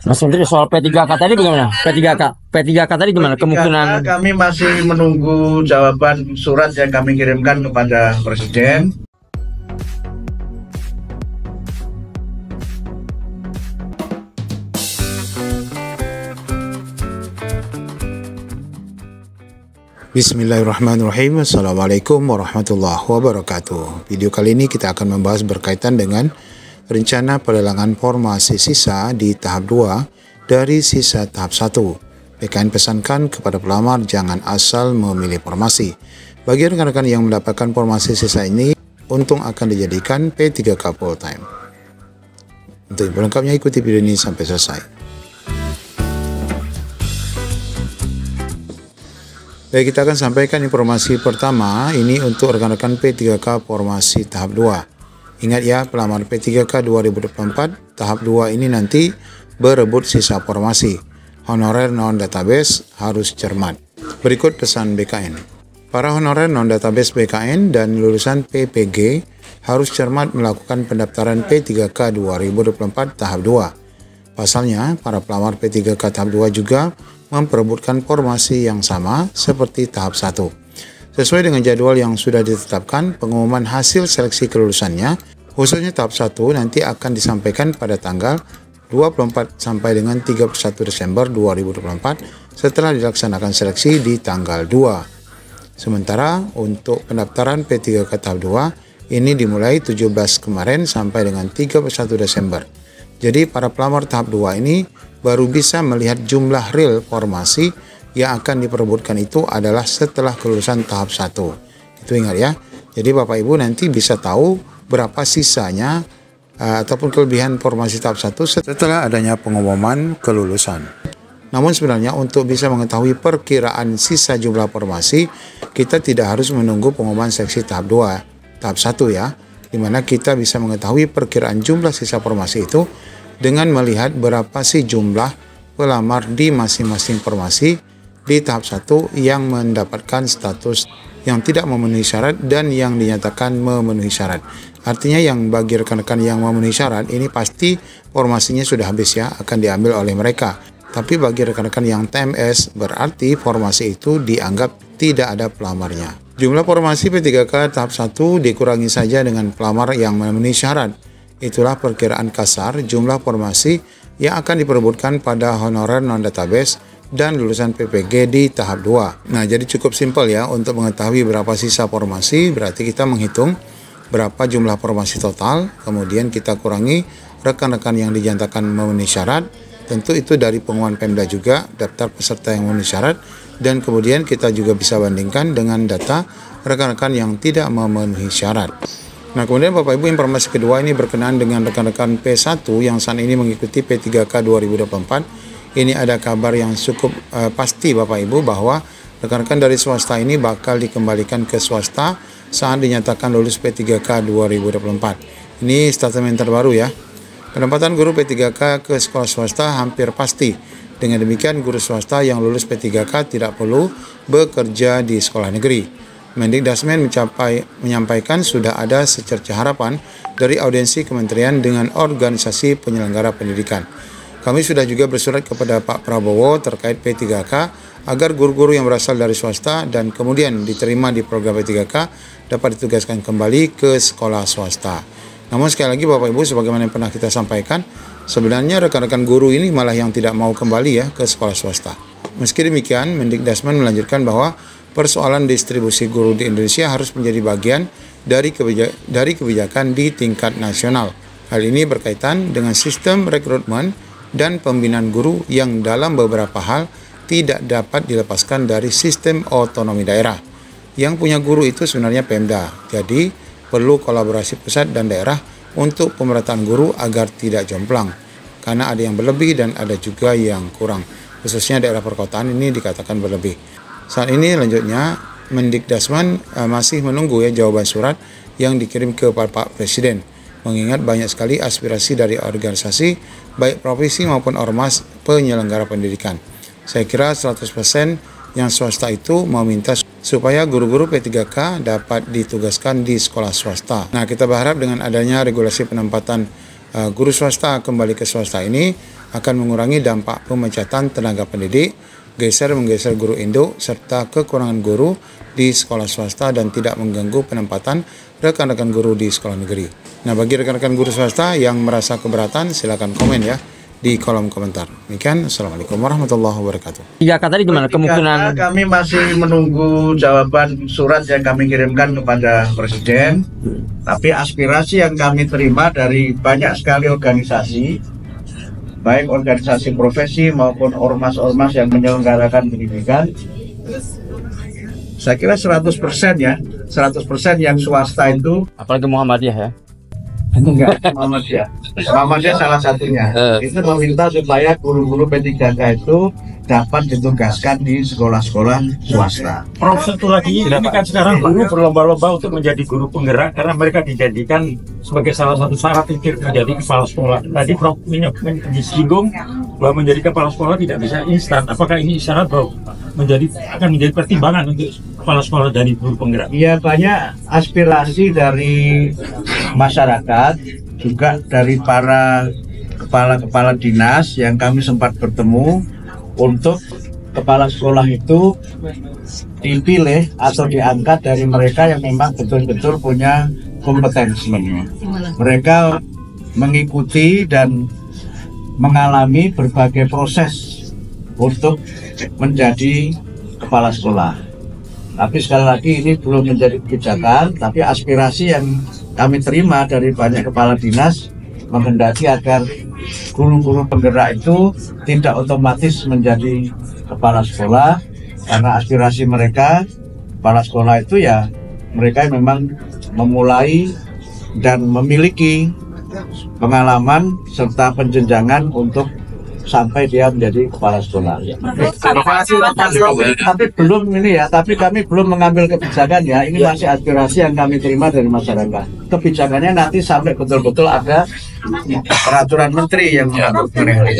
Mas Menteri, soal P3K tadi bagaimana? P3K tadi gimana? Kemungkinan Kami masih menunggu jawaban surat yang kami kirimkan kepada Presiden. Bismillahirrahmanirrahim. Assalamualaikum warahmatullahi wabarakatuh. Video kali ini kita akan membahas berkaitan dengan rencana pelelangan formasi sisa di tahap 2 dari sisa tahap 1. BKN pesankan kepada pelamar jangan asal memilih formasi. Bagi rekan-rekan yang mendapatkan formasi sisa ini, untung akan dijadikan P3K full time. Untuk info lengkapnya ikuti video ini sampai selesai. Baik, kita akan sampaikan informasi pertama ini untuk rekan-rekan P3K formasi tahap 2. Ingat ya, pelamar P3K 2024 tahap 2 ini nanti berebut sisa formasi. Honorer non-database harus cermat. Berikut pesan BKN. Para honorer non-database BKN dan lulusan PPG harus cermat melakukan pendaftaran P3K 2024 tahap 2. Pasalnya, para pelamar P3K tahap 2 juga memperebutkan formasi yang sama seperti tahap 1. Sesuai dengan jadwal yang sudah ditetapkan, pengumuman hasil seleksi kelulusannya, khususnya tahap 1 nanti akan disampaikan pada tanggal 24 sampai dengan 31 Desember 2024 setelah dilaksanakan seleksi di tanggal 2. Sementara untuk pendaftaran P3K tahap 2 ini dimulai 17 kemarin sampai dengan 31 Desember. Jadi para pelamar tahap 2 ini baru bisa melihat jumlah real formasi yang akan diperebutkan itu adalah setelah kelulusan tahap 1. Itu ingat ya. Jadi Bapak Ibu nanti bisa tahu berapa sisanya ataupun kelebihan formasi tahap 1 setelah adanya pengumuman kelulusan. Namun sebenarnya untuk bisa mengetahui perkiraan sisa jumlah formasi, kita tidak harus menunggu pengumuman seleksi tahap 2, tahap 1 ya. Dimana kita bisa mengetahui perkiraan jumlah sisa formasi itu dengan melihat berapa sih jumlah pelamar di masing-masing formasi di tahap 1 yang mendapatkan status yang tidak memenuhi syarat dan yang dinyatakan memenuhi syarat. Artinya yang bagi rekan-rekan yang memenuhi syarat ini pasti formasinya sudah habis ya, akan diambil oleh mereka. Tapi bagi rekan-rekan yang TMS berarti formasi itu dianggap tidak ada pelamarnya. Jumlah formasi P3K tahap 1 dikurangi saja dengan pelamar yang memenuhi syarat. Itulah perkiraan kasar jumlah formasi yang akan diperebutkan pada honorer non-database dan lulusan PPG di tahap 2. Nah, jadi cukup simpel ya untuk mengetahui berapa sisa formasi, berarti kita menghitung berapa jumlah formasi total, kemudian kita kurangi rekan-rekan yang dinyatakan memenuhi syarat. Tentu itu dari pengumuman Pemda juga, daftar peserta yang memenuhi syarat, dan kemudian kita juga bisa bandingkan dengan data rekan-rekan yang tidak memenuhi syarat. Nah, kemudian Bapak Ibu, informasi kedua ini berkenaan dengan rekan-rekan P1 yang saat ini mengikuti P3K 2024. Ini ada kabar yang cukup pasti Bapak Ibu bahwa rekan-rekan dari swasta ini bakal dikembalikan ke swasta saat dinyatakan lulus P3K 2024. Ini statement terbaru ya. Penempatan guru P3K ke sekolah swasta hampir pasti. Dengan demikian, guru swasta yang lulus P3K tidak perlu bekerja di sekolah negeri. Mendikdasmen menyampaikan sudah ada secerca harapan dari audiensi kementerian dengan organisasi penyelenggara pendidikan. Kami sudah juga bersurat kepada Pak Prabowo terkait P3K agar guru-guru yang berasal dari swasta dan kemudian diterima di program P3K dapat ditugaskan kembali ke sekolah swasta. Namun sekali lagi Bapak Ibu, sebagaimana yang pernah kita sampaikan, sebenarnya rekan-rekan guru ini malah yang tidak mau kembali ya ke sekolah swasta. Meski demikian, Mendikdasmen melanjutkan bahwa persoalan distribusi guru di Indonesia harus menjadi bagian dari kebijakan di tingkat nasional. Hal ini berkaitan dengan sistem rekrutmen dan pembinaan guru yang dalam beberapa hal tidak dapat dilepaskan dari sistem otonomi daerah. Yang punya guru itu sebenarnya Pemda. Jadi perlu kolaborasi pusat dan daerah untuk pemerataan guru agar tidak jomplang. Karena ada yang berlebih dan ada juga yang kurang. Khususnya daerah perkotaan ini dikatakan berlebih. Saat ini lanjutnya Mendikdasmen masih menunggu ya jawaban surat yang dikirim ke Pak Presiden. Mengingat banyak sekali aspirasi dari organisasi baik profesi maupun ormas penyelenggara pendidikan. Saya kira 100% yang swasta itu meminta supaya guru-guru P3K dapat ditugaskan di sekolah swasta. Nah, kita berharap dengan adanya regulasi penempatan guru swasta kembali ke swasta ini akan mengurangi dampak pemecatan tenaga pendidik, geser-menggeser guru induk, serta kekurangan guru di sekolah swasta dan tidak mengganggu penempatan rekan-rekan guru di sekolah negeri. Nah, bagi rekan-rekan guru swasta yang merasa keberatan, silakan komen ya di kolom komentar. Demikian, Assalamualaikum warahmatullahi wabarakatuh. 3K tadi gimana kemungkinan? Kami masih menunggu jawaban surat yang kami kirimkan kepada Presiden. Tapi aspirasi yang kami terima dari banyak sekali organisasi, baik organisasi profesi maupun ormas-ormas yang menyelenggarakan pendidikan, saya kira 100% ya, 100% yang swasta itu. Apalagi Muhammadiyah ya. Enggak, Muhammadiyah salah satunya. Itu meminta supaya guru-guru P3K itu dapat ditugaskan di sekolah-sekolah swasta. Prof, satu lagi, ini kan sekarang guru berlomba-lomba untuk menjadi guru penggerak karena mereka dijadikan sebagai salah satu syarat untuk menjadi kepala sekolah. Tadi Prof disinggung bahwa menjadi kepala sekolah tidak bisa instan. Apakah ini isyarat bahwa akan menjadi pertimbangan untuk kepala sekolah dari guru penggerak? Ya, banyak aspirasi dari masyarakat, juga dari para kepala-kepala dinas yang kami sempat bertemu untuk kepala sekolah itu dipilih atau diangkat dari mereka yang memang betul-betul punya kompetensi. Mereka mengikuti dan mengalami berbagai proses untuk menjadi kepala sekolah. Tapi sekali lagi ini belum menjadi kebijakan, tapi aspirasi yang kami terima dari banyak kepala dinas menghendaki agar guru-guru penggerak itu tidak otomatis menjadi kepala sekolah, karena aspirasi mereka, kepala sekolah itu ya mereka yang memang memulai dan memiliki pengalaman serta penjenjangan untuk sampai dia menjadi kepala sekolah. Tapi belum ini ya, tapi kami belum mengambil kebijakan ya. Ini masih aspirasi yang kami terima dari masyarakat. Kebijakannya nanti sampai betul-betul ada peraturan menteri yang mengenai.